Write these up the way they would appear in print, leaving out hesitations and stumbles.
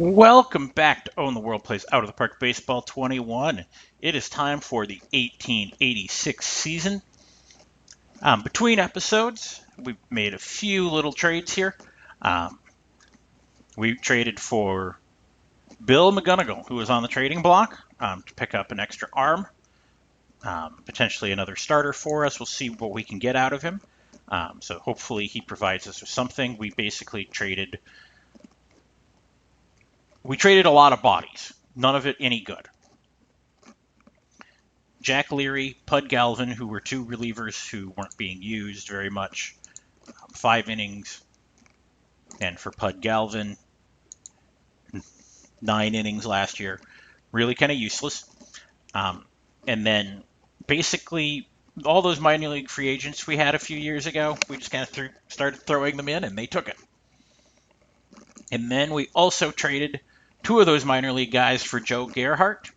Welcome back to Own the World Plays Out of the Park Baseball 21. It is time for the 1886 season. Between episodes, we've made a few little trades here. We traded for Bill McGonigal, who was on the trading block, to pick up an extra arm, potentially another starter for us. We'll see what we can get out of him. So hopefully he provides us with something. We basically traded a lot of bodies, none of it any good. Jack Leary, Pud Galvin, who were two relievers who weren't being used very much, 5 innings, and for Pud Galvin, 9 innings last year, really kind of useless. And then basically all those minor league free agents we had a few years ago, we just kind of started throwing them in and they took it. And then we also traded 2 of those minor league guys for Joe Gerhardt,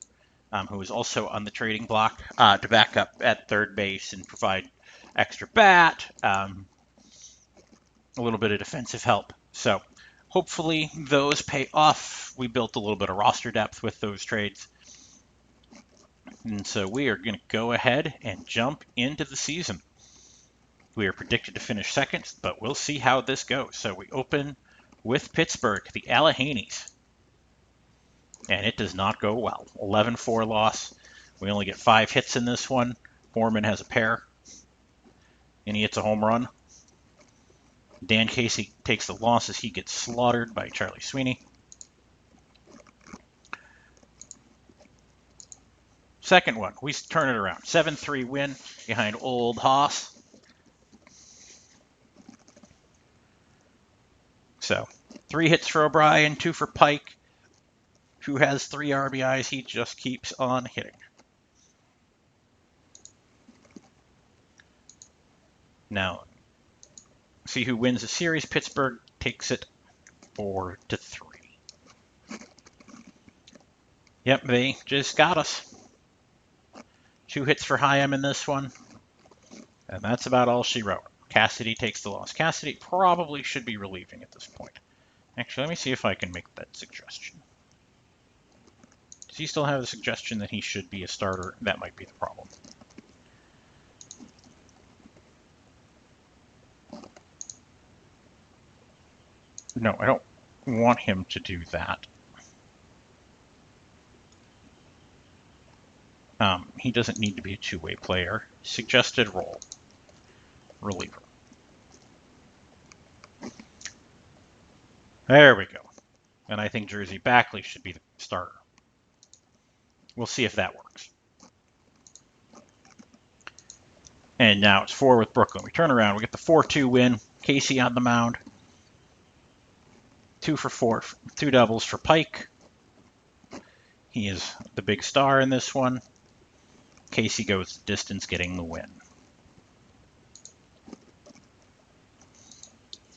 who was also on the trading block to back up at third base and provide extra bat, a little bit of defensive help. So hopefully those pay off. We built a little bit of roster depth with those trades. And so we are going to go ahead and jump into the season. We are predicted to finish second, but we'll see how this goes. So we open with Pittsburgh, the Alleghenies. And it does not go well. 11-4 loss. We only get 5 hits in this one. Foreman has a pair. And he hits a home run. Dan Casey takes the loss as he gets slaughtered by Charlie Sweeney. Second one, we turn it around. 7-3 win behind Old Hoss. So 3 hits for O'Brien, 2 for Pike, who has 3 RBIs. He just keeps on hitting. Now, see who wins the series. Pittsburgh takes it 4-3. Yep, they just got us. 2 hits for Chaim in this one. And that's about all she wrote. Cassidy takes the loss. Cassidy probably should be relieving at this point. Actually, let me see if I can make that suggestion. Does he still have the suggestion that he should be a starter? That might be the problem. No, I don't want him to do that. He doesn't need to be a two-way player. Suggested role, reliever. There we go. And I think Jersey Backley should be the starter. We'll see if that works. And now it's 4 with Brooklyn. We turn around. We get the 4-2 win. Casey on the mound. 2 for 4. 2 doubles for Pike. He is the big star in this one. Casey goes the distance, getting the win.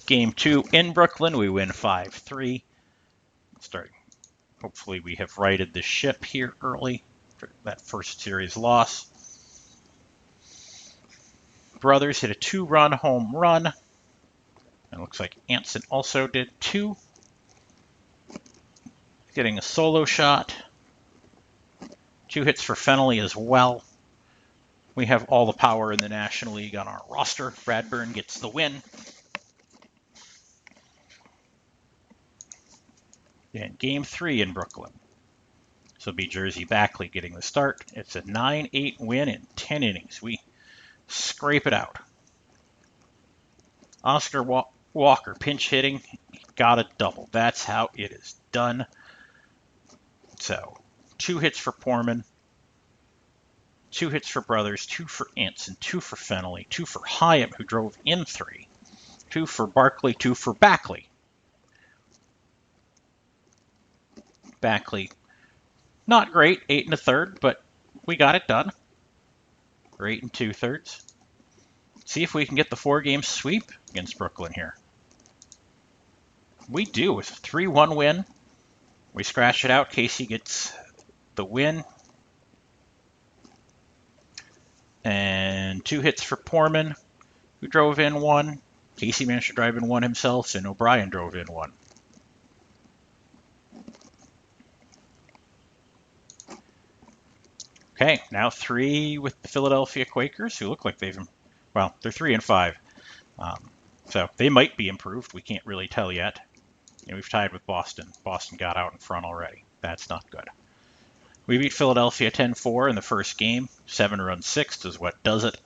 Game 2 in Brooklyn. We win 5-3. Hopefully we have righted the ship here early for that first series loss. Brothers hit a 2-run home run. It looks like Anson also did 2. Getting a solo shot. 2 hits for Fennelly as well. We have all the power in the National League on our roster. Bradburn gets the win. And game 3 in Brooklyn. So it'll be Jersey Backley getting the start. It's a 9-8 win in 10 innings. We scrape it out. Oscar Walker pinch hitting. Got a double. That's how it is done. So 2 hits for Poorman. 2 hits for Brothers. 2 for Anson. 2 for Fennelly. 2 for Chaim, who drove in 3. 2 for Barkley. 2 for Backley. Backley, not great, 8 1/3, but we got it done. Or 8 2/3. See if we can get the 4-game sweep against Brooklyn here. We do with a 3-1 win. We scratch it out. Casey gets the win. And 2 hits for Poorman, who drove in 1. Casey managed to drive in 1 himself, and O'Brien drove in 1. Okay, now 3 with the Philadelphia Quakers, who look like well, they're 3 and 5. So they might be improved. We can't really tell yet. We've tied with Boston. Boston got out in front already. That's not good. We beat Philadelphia 10-4 in the first game. 7 runs sixth is what does it.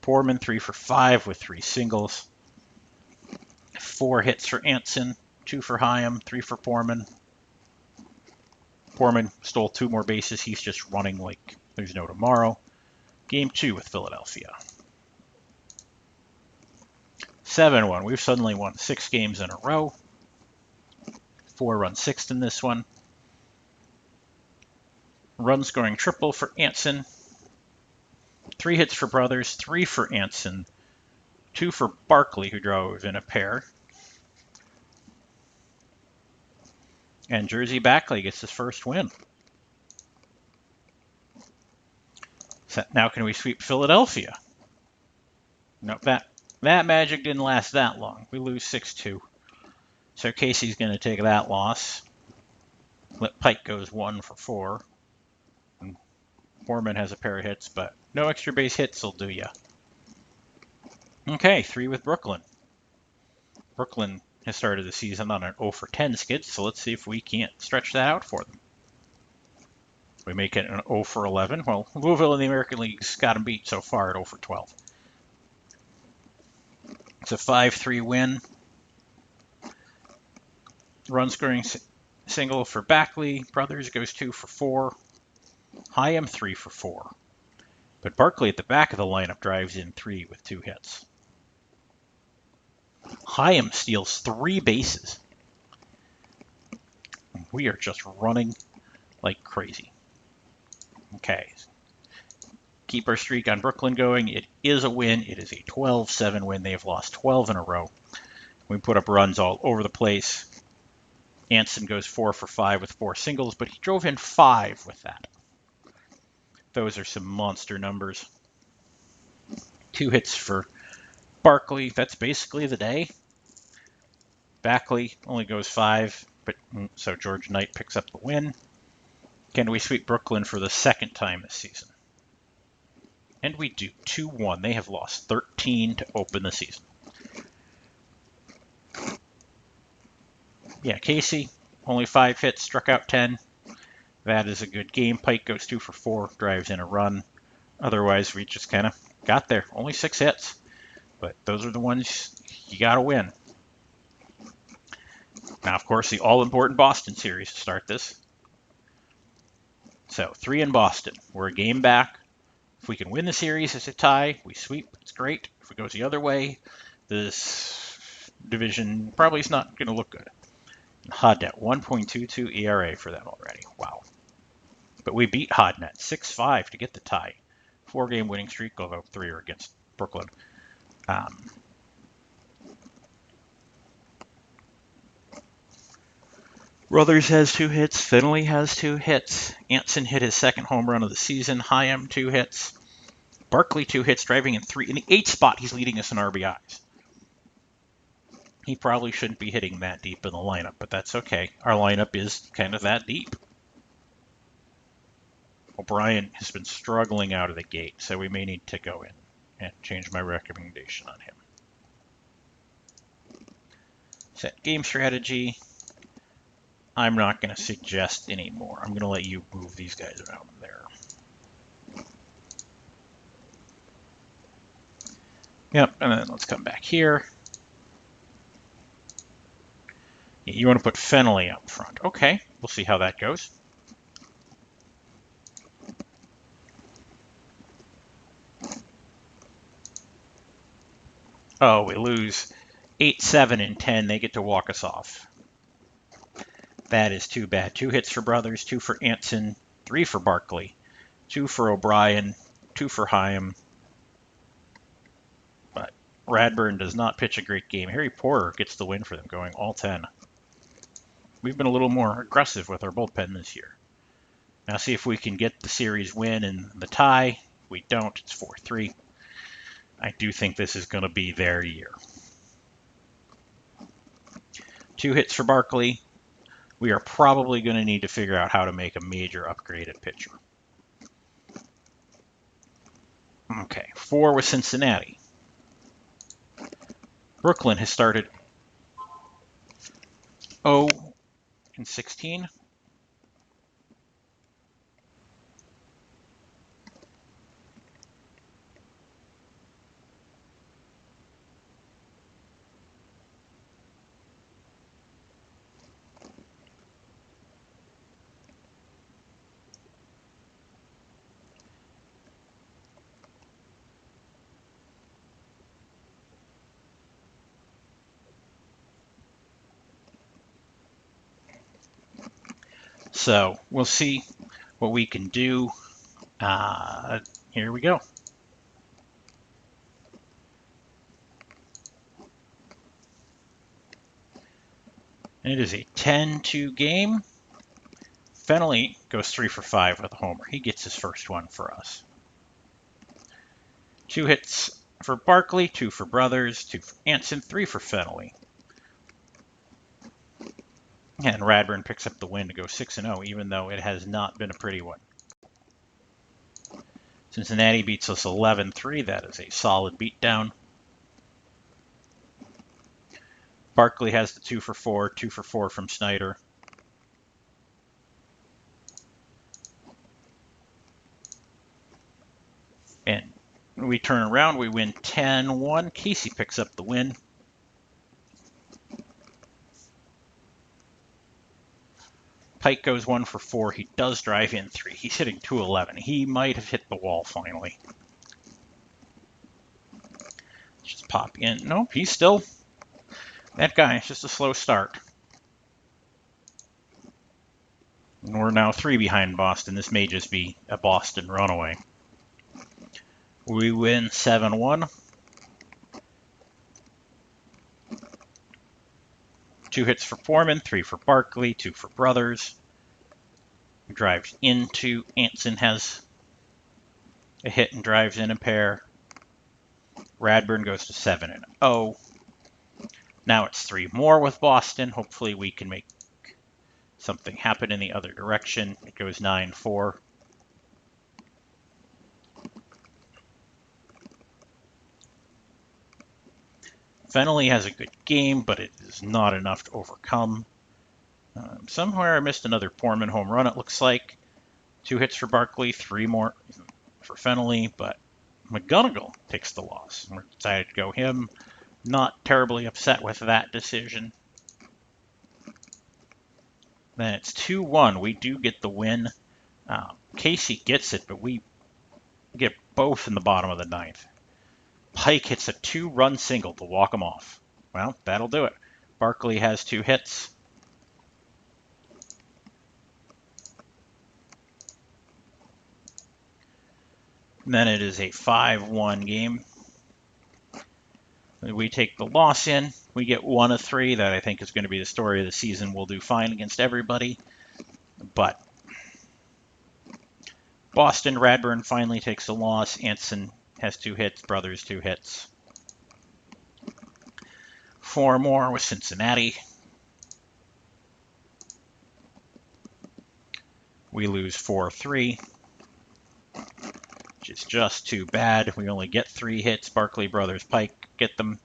Poorman 3 for 5 with 3 singles. 4 hits for Anson, 2 for Hyam, 3 for Poorman. Poorman stole 2 more bases. He's just running like there's no tomorrow. Game 2 with Philadelphia. 7-1. We've suddenly won 6 games in a row. 4 runs sixth in this one. Run scoring triple for Anson. 3 hits for Brothers, 3 for Anson, 2 for Barkley, who drove in a pair. And Jersey Backley gets his first win. So now can we sweep Philadelphia? No, that magic didn't last that long. We lose 6-2. So Casey's going to take that loss. Pike goes 1 for 4. And Foreman has a pair of hits, but no extra base hits will do ya. Okay, 3 with Brooklyn. Brooklyn has started the season on an 0 for 10 skid, so let's see if we can't stretch that out for them. We make it an 0 for 11. Well, Louisville in the American League's got them beat so far at 0 for 12. It's a 5-3 win. Run scoring single for Backley. Brothers goes 2 for 4. Hyam 3 for 4. But Barkley at the back of the lineup drives in 3 with 2 hits. Hyam steals 3 bases. We are just running like crazy. Okay. Keep our streak on Brooklyn going. It is a win. It is a 12-7 win. They have lost 12 in a row. We put up runs all over the place. Anson goes 4 for 5 with 4 singles, but he drove in 5 with that. Those are some monster numbers. 2 hits for Barkley. That's basically the day. Backley only goes 5, but so George Knight picks up the win. Can we sweep Brooklyn for the second time this season? And we do. 2-1. They have lost 13 to open the season. Yeah, Casey, only 5 hits, struck out 10. That is a good game. Pike goes 2 for 4, drives in a run. Otherwise, we just kind of got there. Only 6 hits. But those are the ones you got to win. Now, of course, the all-important Boston series to start this. So, 3 in Boston. We're a game back. If we can win the series, it's a tie. We sweep. It's great. If it goes the other way, this division probably is not going to look good. Hodnet, 1.22 ERA for them already. Wow. But we beat Hodnet 6-5 to get the tie. 4-game winning streak, although 3 are against Brooklyn. Brothers has 2 hits. Finley has 2 hits. Anson hit his second home run of the season. Hyam 2 hits. Barkley 2 hits, driving in 3. In the 8th spot, he's leading us in RBIs. He probably shouldn't be hitting that deep in the lineup, but that's okay. Our lineup is kind of that deep. O'Brien has been struggling out of the gate, so we may need to go in and change my recommendation on him. Set game strategy. I'm not going to suggest anymore. I'm going to let you move these guys around there. Yep, and then let's come back here. You want to put Fenley up front. Okay, we'll see how that goes. Oh, we lose 8, 7, and 10. They get to walk us off. That is too bad. 2 hits for Brothers, 2 for Anson, 3 for Barkley, 2 for O'Brien, 2 for Hyam. But Radburn does not pitch a great game. Harry Porter gets the win for them, going all 10. We've been a little more aggressive with our bullpen this year. Now see if we can get the series win and the tie. If we don't, it's 4-3. I do think this is going to be their year. 2 hits for Barkley. We are probably going to need to figure out how to make a major upgrade at pitcher. Okay, 4 with Cincinnati. Brooklyn has started 0 and 16. So we'll see what we can do. Here we go. And it is a 10-2 game. Fennelly goes 3 for 5 with a homer. He gets his first one for us. 2 hits for Barkley, 2 for Brothers, 2 for Anson, 3 for Fennelly. And Radburn picks up the win to go 6-0, even though it has not been a pretty one. Cincinnati beats us 11-3. That is a solid beatdown. Barkley has the 2 for 4, 2 for 4 from Snyder. And we turn around, we win 10-1. Casey picks up the win. Pike goes 1 for 4. He does drive in 3. He's hitting 211. He might have hit the wall finally. Just pop in. Nope, he's still that guy. It's just a slow start. And we're now 3 behind Boston. This may just be a Boston runaway. We win 7-1. 2 hits for Foreman, 3 for Barkley, 2 for Brothers. Drives into Anson, has a hit and drives in a pair. Radburn goes to 7-0. Now it's 3 more with Boston. Hopefully we can make something happen in the other direction. It goes 9-4. Fennelly has a good game, but it is not enough to overcome. Somewhere I missed another Foreman home run, it looks like. 2 hits for Barkley, 3 more for Fennelly, but McGonigal takes the loss. We're decided to go him. Not terribly upset with that decision. Then it's 2-1. We do get the win. Casey gets it, but we get both in the bottom of the 9th. Pike hits a 2-run single to walk him off. Well, that'll do it. Barkley has 2 hits. And then it is a 5-1 game. We take the loss in. We get 1 of 3. That I think is going to be the story of the season. We'll do fine against everybody. But Boston, Radburn finally takes a loss. Anson has 2 hits. Brothers 2 hits. 4 more with Cincinnati. We lose 4-3. Which is just too bad. We only get 3 hits. Barkley, Brothers, Pike get them.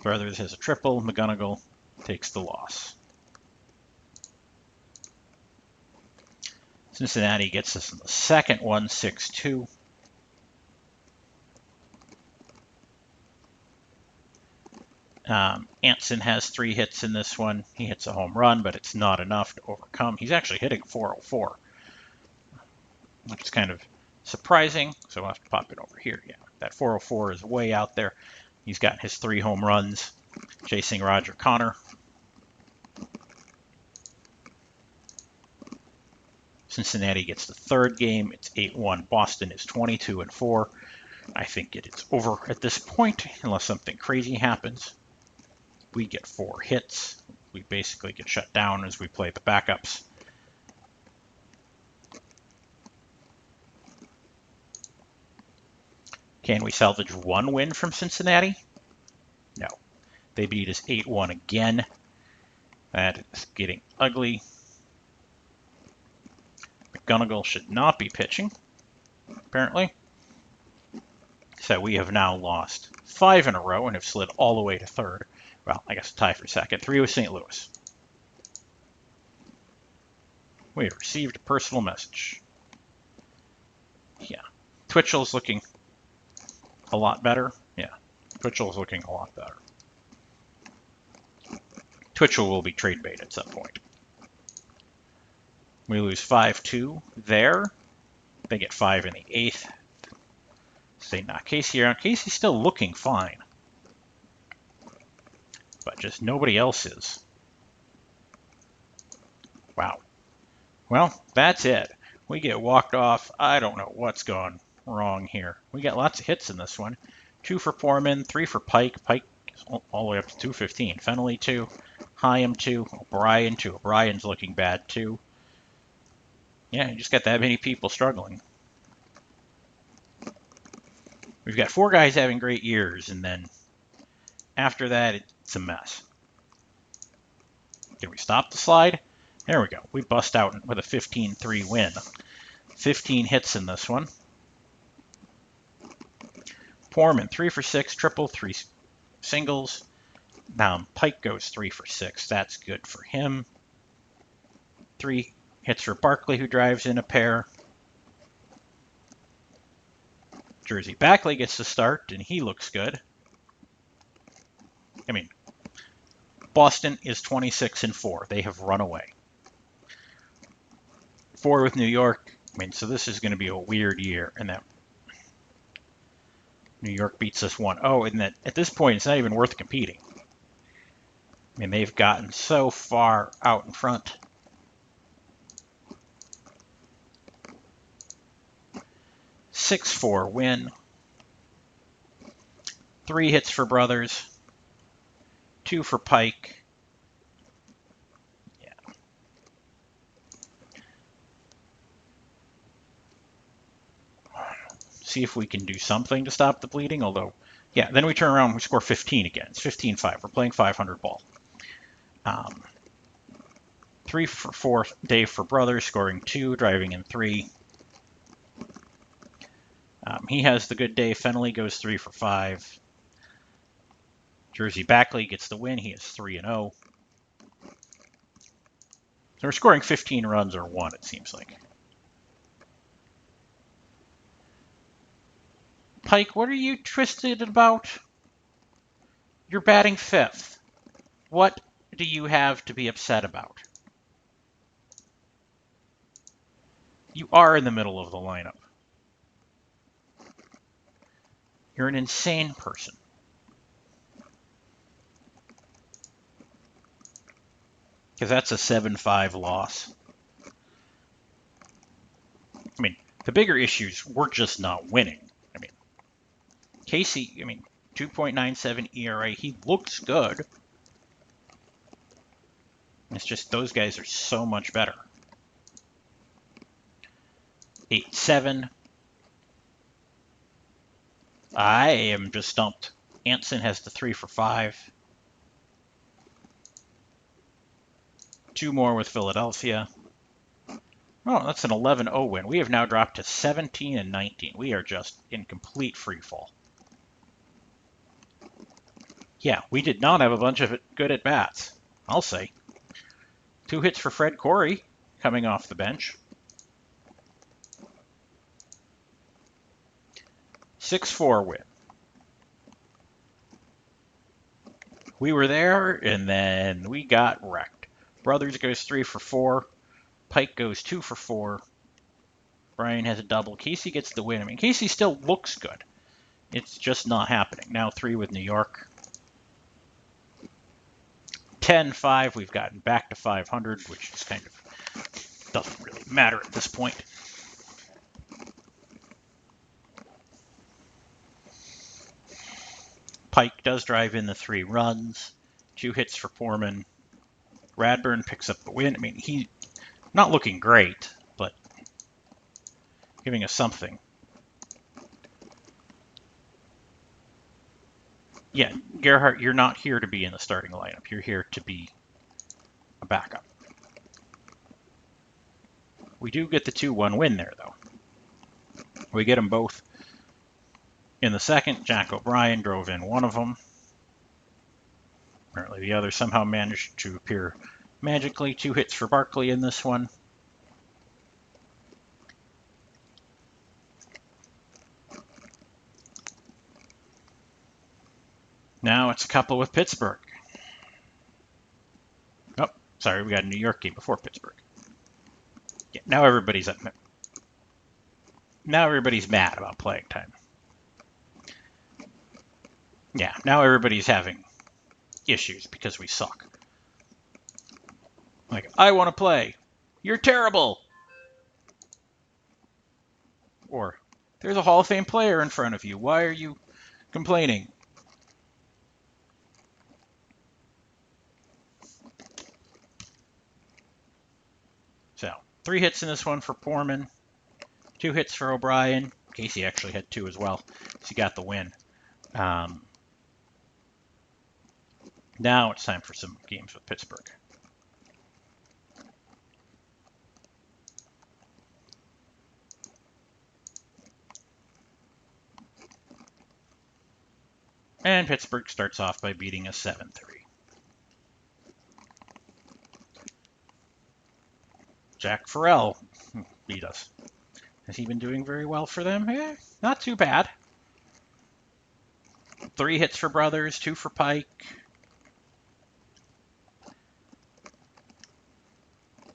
Brothers has a triple. McGonigal takes the loss. Cincinnati gets us in the second one, 6-2. Anson has 3 hits in this one. He hits a home run, but it's not enough to overcome. He's actually hitting 404, which is kind of surprising. So I'll have to pop it over here. Yeah, that 404 is way out there. He's got his 3 home runs, chasing Roger Connor. Cincinnati gets the 3rd game. It's 8-1. Boston is 22-4. I think it is over at this point, unless something crazy happens. We get 4 hits. We basically get shut down as we play the backups. Can we salvage 1 win from Cincinnati? No. They beat us 8-1 again. That is getting ugly. McGonigal should not be pitching, apparently. So we have now lost 5 in a row and have slid all the way to third. Well, I guess tie for second. 3 with St. Louis. We have received a personal message. Yeah. Twitchell's looking a lot better. Yeah. Twitchell's looking a lot better. Twitchell will be trade bait at some point. We lose 5-2 there. They get 5 in the 8th. So they knock Casey around. Casey's still looking fine. But just nobody else is. Wow. Well, that's it. We get walked off. I don't know what's gone wrong here. We got lots of hits in this one. 2 for Foreman, 3 for Pike. Pike is all the way up to 215. Fennelly 2. Hyam 2. O'Brien 2. O'Brien's looking bad too. Yeah, you just got that many people struggling. We've got 4 guys having great years, and then after that, it's a mess. Did we stop the slide? There we go. We bust out with a 15-3 win. 15 hits in this one. Foreman 3 for 6, triple, 3 singles. Now Pike goes 3 for 6. That's good for him. 3 hits for Barkley, who drives in a pair. Jersey Backley gets the start, and he looks good. I mean, Boston is 26-4. They have run away. 4 with New York. I mean, so this is going to be a weird year. And that New York beats us 1-0, and that at this point, it's not even worth competing. I mean, they've gotten so far out in front. (6-4) win. 3 hits for Brothers. 2 for Pike. Yeah. See if we can do something to stop the bleeding, although, yeah, then we turn around and we score 15 again. It's 15-5. We're playing 500 ball. 3 for 4, Dave for Brothers, scoring 2, driving in 3. He has the good day. Fennelly goes 3 for 5. Jersey Backley gets the win. He is 3-0. So we're scoring 15 runs or 1, it seems like. Pike, what are you twisted about? You're batting 5th. What do you have to be upset about? You are in the middle of the lineup. You're an insane person. Because that's a 7-5 loss. I mean, the bigger issues, we're just not winning. I mean, Casey, 2.97 ERA, he looks good. It's just those guys are so much better. 8-7. I am just stumped. Anson has the 3 for 5. 2 more with Philadelphia. Oh, that's an 11-0 win. We have now dropped to 17-19. We are just in complete free fall. Yeah, we did not have a bunch of good at-bats, I'll say. 2 hits for Fred Corey coming off the bench. 6-4 win. We were there, and then we got wrecked. Brothers goes 3 for 4. Pike goes 2 for 4. Brian has a double. Casey gets the win. I mean, Casey still looks good. It's just not happening. Now 3 with New York. 10-5. We've gotten back to 500, which is kind of doesn't really matter at this point. Pike does drive in the 3 runs. 2 hits for Foreman. Radburn picks up the win. I mean, he's not looking great, but giving us something. Yeah, Gerhardt, you're not here to be in the starting lineup. You're here to be a backup. We do get the 2-1 win there, though. We get them both. In the second, Jack O'Brien drove in one of them. Apparently the other somehow managed to appear magically. 2 hits for Barkley in this one. Now it's a couple with Pittsburgh. Oh, sorry, we got a New York game before Pittsburgh. Yeah, now everybody's mad about playing time. Yeah, now everybody's having issues because we suck. Like, I want to play. You're terrible. Or, there's a Hall of Fame player in front of you. Why are you complaining? So, 3 hits in this one for Poorman. 2 hits for O'Brien. Casey actually had 2 as well, so he got the win. Now it's time for some games with Pittsburgh. And Pittsburgh starts off by beating us 7-3. Jack Farrell beat us. Has he been doing very well for them? Not too bad. 3 hits for Brothers, 2 for Pike.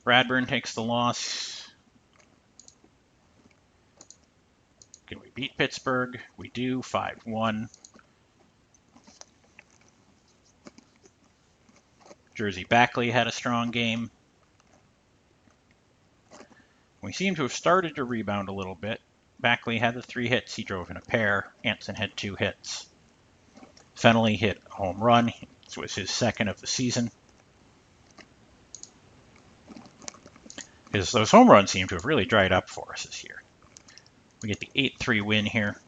Bradburn takes the loss. Can we beat Pittsburgh? We do, 5-1. Jersey Backley had a strong game. We seem to have started to rebound a little bit. Backley had the 3 hits. He drove in a pair. Anson had 2 hits. Fennelly hit a home run. This was his second of the season. Those home runs seem to have really dried up for us this year. We get the 8-3 win here.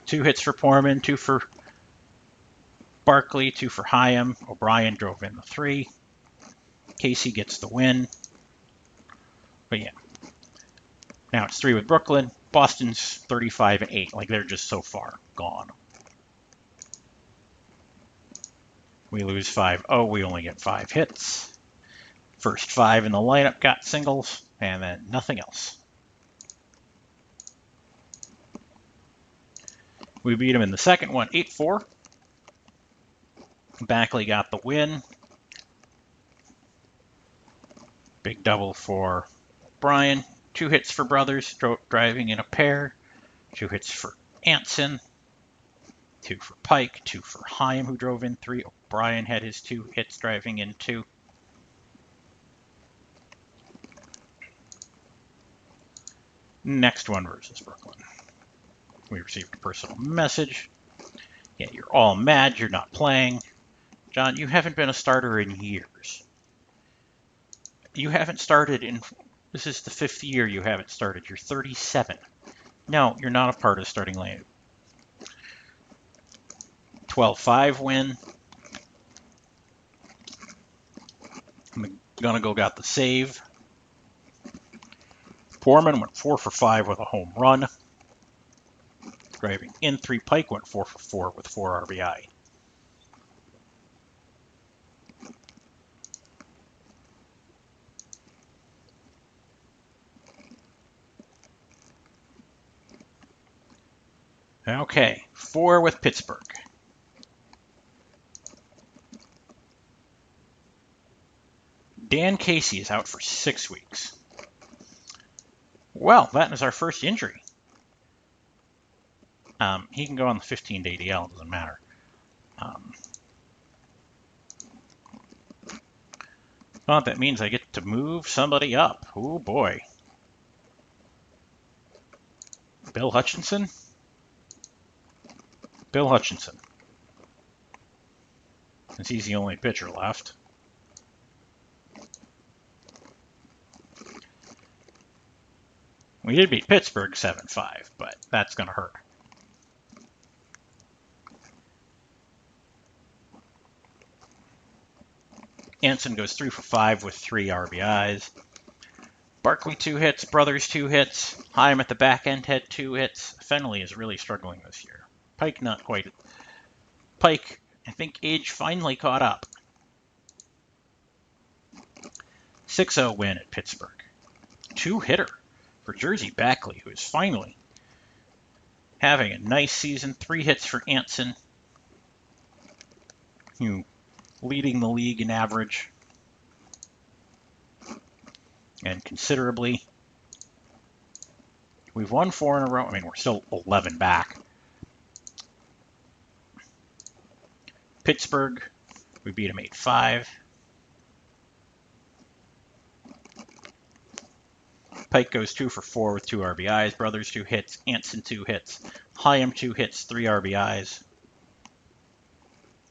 Two hits for Poorman, 2 for Barkley, 2 for Hyam. O'Brien drove in the 3. Casey gets the win. But yeah, now it's 3 with Brooklyn. Boston's 35-8. Like, they're just so far gone. We lose 5-0. We only get 5 hits. First 5 in the lineup got singles, and then nothing else. We beat him in the second one, 8-4. Backley got the win. Big double for Brian. 2 hits for Brothers, driving in a pair. 2 hits for Anson. 2 for Pike. 2 for Hyam, who drove in 3. O'Brien had his 2 hits, driving in 2. Next one versus Brooklyn. We received a personal message. Yeah, you're all mad you're not playing. John, you haven't been a starter in years. You haven't started in... This is the 5th year you haven't started. You're 37. No, you're not a part of the starting lineup. 12-5 win. McGonigal got the save. Poorman went 4 for 5 with a home run. Driving in 3. Pike went 4 for 4 with 4 RBI. Okay, 4 with Pittsburgh. Dan Casey is out for 6 weeks. Well, that is our first injury. He can go on the 15-day ADL, doesn't matter. Well, that means I get to move somebody up. Oh boy. Bill Hutchinson? Bill Hutchinson. Since he's the only pitcher left. We did beat Pittsburgh 7-5, but that's going to hurt. Anson goes 3 for 5 with 3 RBIs. Barkley 2 hits, Brothers 2 hits, Heim at the back end had 2 hits. Fenley is really struggling this year. Pike not quite. Pike, I think age finally caught up. 6-0 win at Pittsburgh. 2-hitter for Jersey Backley, who is finally having a nice season. 3 hits for Anson, who leading the league in average and considerably. We've won 4 in a row. I mean, we're still 11 back. Pittsburgh, we beat them 8-5. Pike goes 2 for 4 with 2 RBIs. Brothers 2 hits. Anson 2 hits. Hyam 2 hits, 3 RBIs.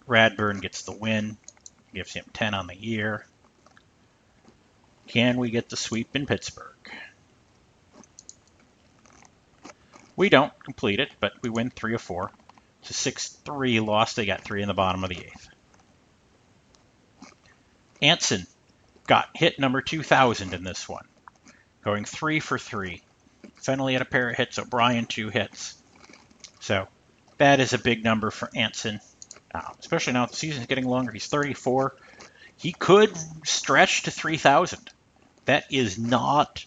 Radburn gets the win. Gives him 10 on the year. Can we get the sweep in Pittsburgh? We don't complete it, but we win 3 of 4. It's a 6-3 loss. They got 3 in the bottom of the 8th. Anson got hit number 2,000 in this one, going 3 for 3. Fenley had a pair of hits, O'Brien 2 hits. So that is a big number for Anson, especially now the season's getting longer. He's 34. He could stretch to 3,000. That is not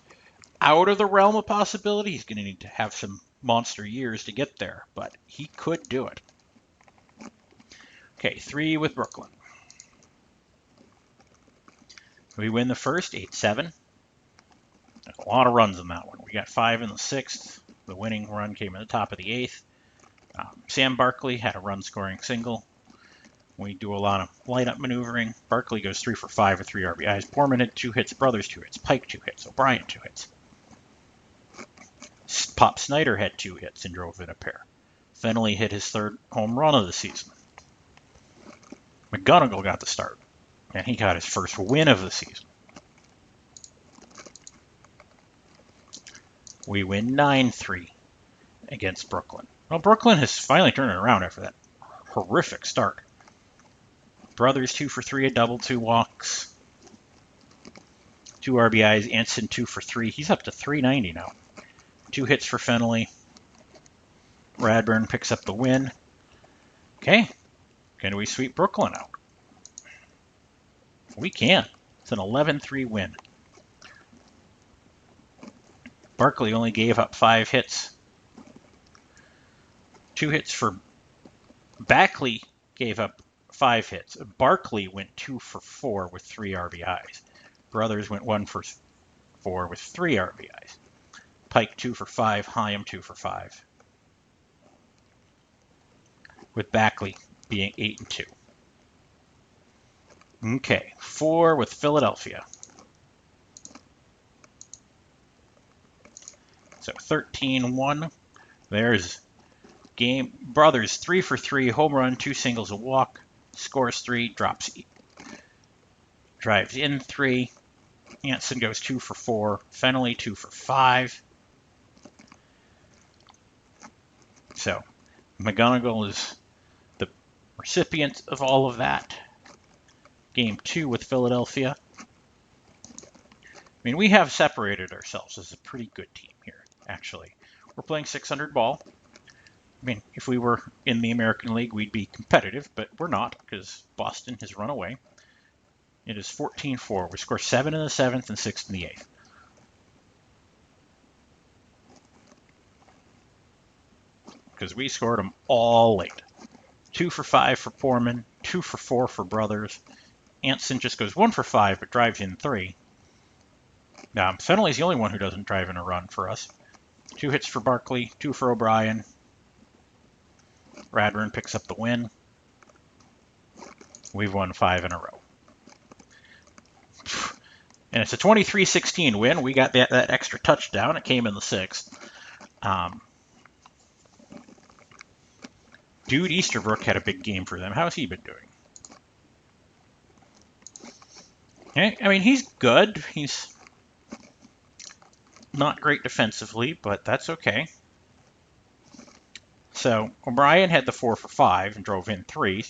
out of the realm of possibility. He's going to need to have some monster years to get there, but he could do it. Okay, 3 with Brooklyn. We win the first, 8-7. A lot of runs in that one. We got 5 in the 6th. The winning run came in the top of the 8th. Sam Barkley had a run-scoring single. We do a lot of light-up maneuvering. Barkley goes 3 for 5 with 3 RBIs. Borman had 2 hits. Brothers 2 hits. Pike 2 hits. O'Brien 2 hits. Pop Snyder had 2 hits and drove in a pair. Fenley hit his 3rd home run of the season. McGonigal got the start, and he got his first win of the season. We win 9-3 against Brooklyn. Well, Brooklyn has finally turned it around after that horrific start. Brothers 2 for 3, a double, 2 walks, 2 RBIs. Anson 2 for 3. He's up to 390 now. 2 hits for Fenley. Radburn picks up the win. Okay, can we sweep Brooklyn out? We can. It's an 11-3 win. Barkley only gave up 5 hits. 2 hits for Backley gave up 5 hits. Barkley went 2 for 4 with 3 RBIs. Brothers went 1 for 4 with 3 RBIs. Pike 2 for 5. Hyam 2 for 5. With Backley being 8-2. Okay, 4 with Philadelphia. So 13-1. There's game. Brothers 3 for 3. Home run, 2 singles, a walk. Scores 3, drives in 3. Anson goes 2 for 4. Fenley 2 for 5. So McGonigal is the recipient of all of that. Game 2 with Philadelphia. I mean, we have separated ourselves as a pretty good team here, actually. We're playing 600 ball. I mean, if we were in the American League, we'd be competitive, but we're not because Boston has run away. It is 14-4. We score 7 in the 7th and 6 in the 8th. Because we scored them all late. 2 for 5 for Foreman, 2 for 4 for Brothers. Anson just goes 1 for 5, but drives in 3. Fenley's the only one who doesn't drive in a run for us. 2 hits for Barkley, 2 for O'Brien. Radburn picks up the win. We've won 5 in a row. And it's a 23-16 win. We got that extra touchdown. It came in the 6th. Dude Easterbrook had a big game for them. How's he been doing? Okay, I mean, he's good. He's not great defensively, but that's okay. So O'Brien had the 4 for 5 and drove in 3.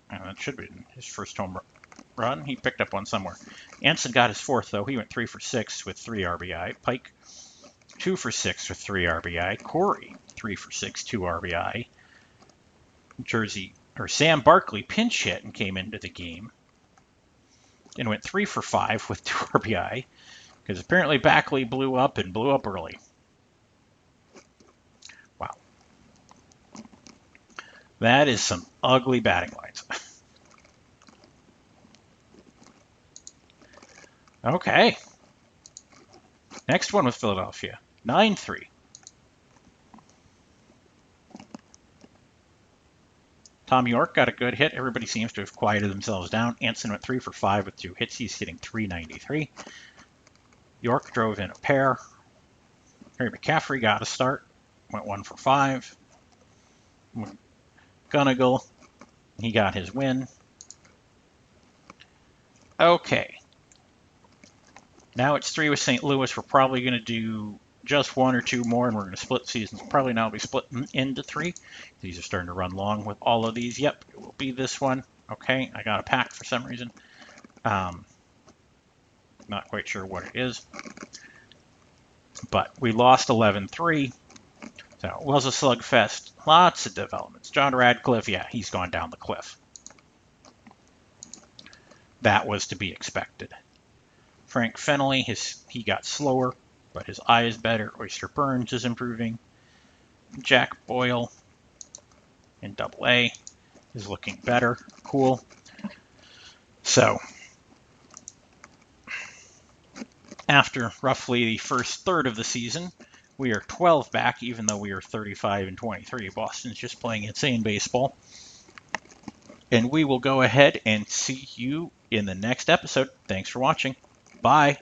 That should have been his first home run. run. He picked up one somewhere. Anson got his fourth, though. He went 3 for 6 with 3 RBI. Pike, 2 for 6 with 3 RBI. Corey, 3 for 6, 2 RBI. Sam Barkley pinch hit and came into the game and went 3 for 5 with 2 RBI because apparently Backley blew up and blew up early. Wow. That is some ugly batting lines. Okay. Next one with Philadelphia. 9-3. Tom York got a good hit. Everybody seems to have quieted themselves down. Anson went 3 for 5 with 2 hits. He's hitting .393. York drove in a pair. Harry McCaffrey got a start. Went 1 for 5. Gunnagle, he got his win. Okay. Now it's 3 with St. Louis. We're probably going to do just 1 or 2 more, and we're going to split seasons. Probably now be split into 3. These are starting to run long with all of these. Yep, it will be this one. Okay, I got a pack for some reason. Not quite sure what it is. But we lost 11-3. So it was a slugfest. Lots of developments. John Radcliffe, yeah, he's gone down the cliff. That was to be expected. Frank Fennelly, he got slower, but his eye is better. Oyster Burns is improving. Jack Boyle in Double-A is looking better. Cool. So, after roughly the first third of the season, we are 12 back, even though we are 35-23. Boston's just playing insane baseball. And we will go ahead and see you in the next episode. Thanks for watching. Bye.